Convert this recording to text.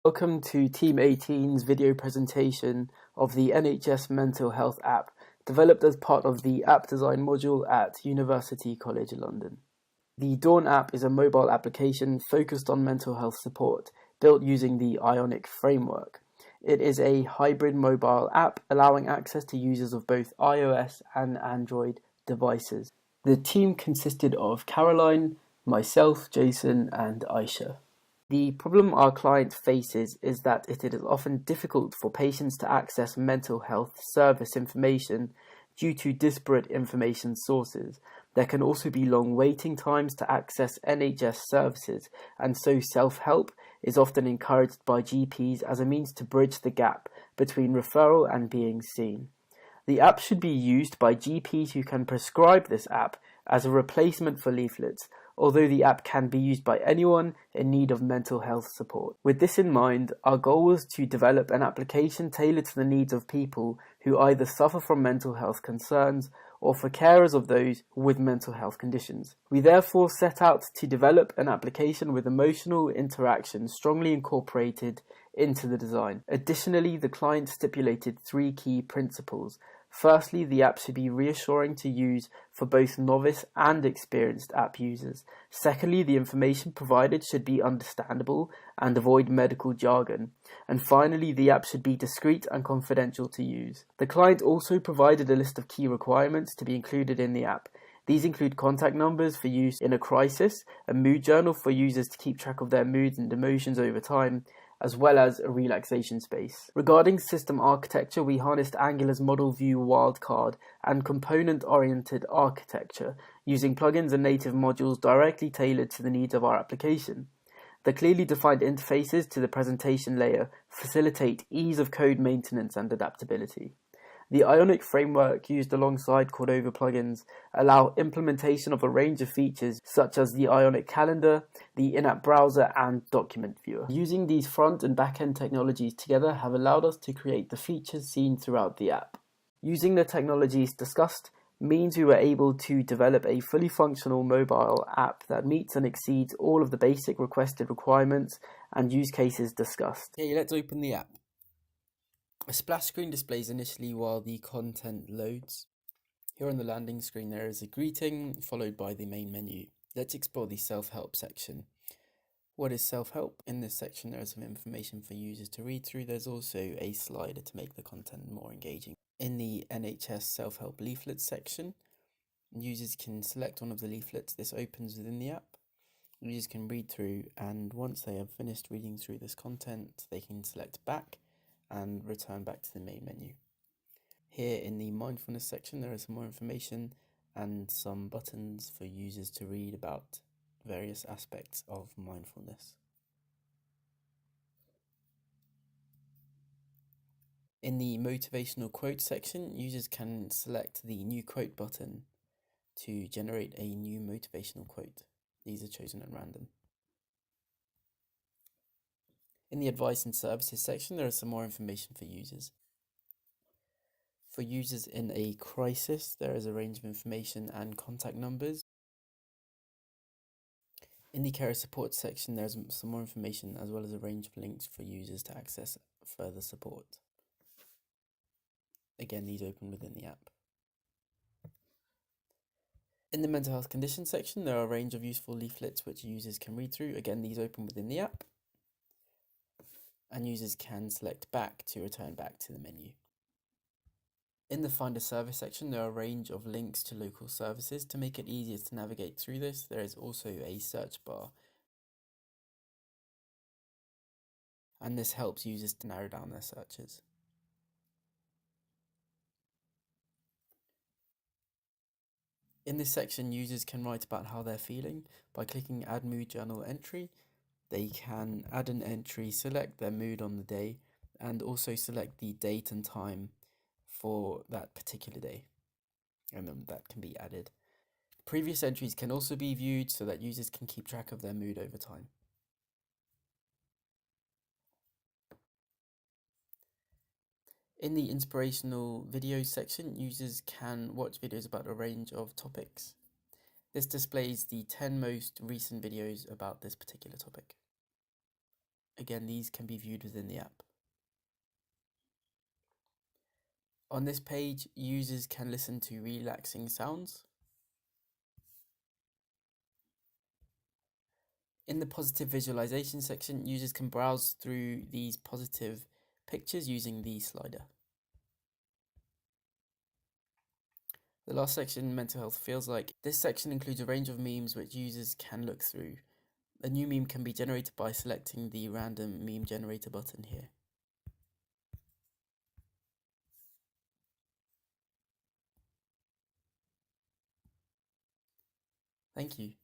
Welcome to Team 18's video presentation of the NHS Mental Health app, developed as part of the App Design module at University College London. The Dawn app is a mobile application focused on mental health support, built using the Ionic framework. It is a hybrid mobile app allowing access to users of both iOS and Android devices. The team consisted of Caroline, myself, Jason, and Aisha. The problem our client faces is that it is often difficult for patients to access mental health service information due to disparate information sources. There can also be long waiting times to access NHS services, and so self-help is often encouraged by GPs as a means to bridge the gap between referral and being seen. The app should be used by GPs who can prescribe this app as a replacement for leaflets, although the app can be used by anyone in need of mental health support. With this in mind, our goal was to develop an application tailored to the needs of people who either suffer from mental health concerns or for carers of those with mental health conditions. We therefore set out to develop an application with emotional interaction strongly incorporated into the design. Additionally, the client stipulated 3 key principles. Firstly, the app should be reassuring to use for both novice and experienced app users. Secondly, the information provided should be understandable and avoid medical jargon. And finally, the app should be discreet and confidential to use. The client also provided a list of key requirements to be included in the app. These include contact numbers for use in a crisis, a mood journal for users to keep track of their moods and emotions over time, as well as a relaxation space. Regarding system architecture, we harnessed Angular's model view wildcard and component-oriented architecture, using plugins and native modules directly tailored to the needs of our application. The clearly defined interfaces to the presentation layer facilitate ease of code maintenance and adaptability. The Ionic framework used alongside Cordova plugins allow implementation of a range of features such as the Ionic calendar, the in-app browser, and document viewer. Using these front and back-end technologies together have allowed us to create the features seen throughout the app. Using the technologies discussed means we were able to develop a fully functional mobile app that meets and exceeds all of the basic requested requirements and use cases discussed. Okay, let's open the app. A splash screen displays initially while the content loads. Here on the landing screen there is a greeting followed by the main menu. Let's explore the self-help section. What is self-help? In this section there is some information for users to read through. There's also a slider to make the content more engaging. In the NHS self-help leaflets section, users can select one of the leaflets. This opens within the app. Users can read through, and once they have finished reading through this content, they can select back and return back to the main menu. Here in the mindfulness section there is some more information and some buttons for users to read about various aspects of mindfulness. In the motivational quote section, users can select the new quote button to generate a new motivational quote. These are chosen at random. In the advice and services section, there is some more information for users. For users in a crisis, there is a range of information and contact numbers. In the carer support section, there's some more information as well as a range of links for users to access further support. Again, these open within the app. In the mental health condition section, there are a range of useful leaflets which users can read through. Again, these open within the app. And users can select back to return back to the menu. In the Find a Service section, there are a range of links to local services. To make it easier to navigate through this, there is also a search bar. And this helps users to narrow down their searches. In this section, users can write about how they're feeling. By clicking Add Mood Journal Entry, they can add an entry, select their mood on the day, and also select the date and time for that particular day, and then that can be added. Previous entries can also be viewed so that users can keep track of their mood over time. In the inspirational videos section, users can watch videos about a range of topics. This displays the 10 most recent videos about this particular topic. Again, these can be viewed within the app. On this page, users can listen to relaxing sounds. In the positive visualization section, users can browse through these positive pictures using the slider. The last section, mental health feels like. This section includes a range of memes which users can look through. A new meme can be generated by selecting the random meme generator button here. Thank you.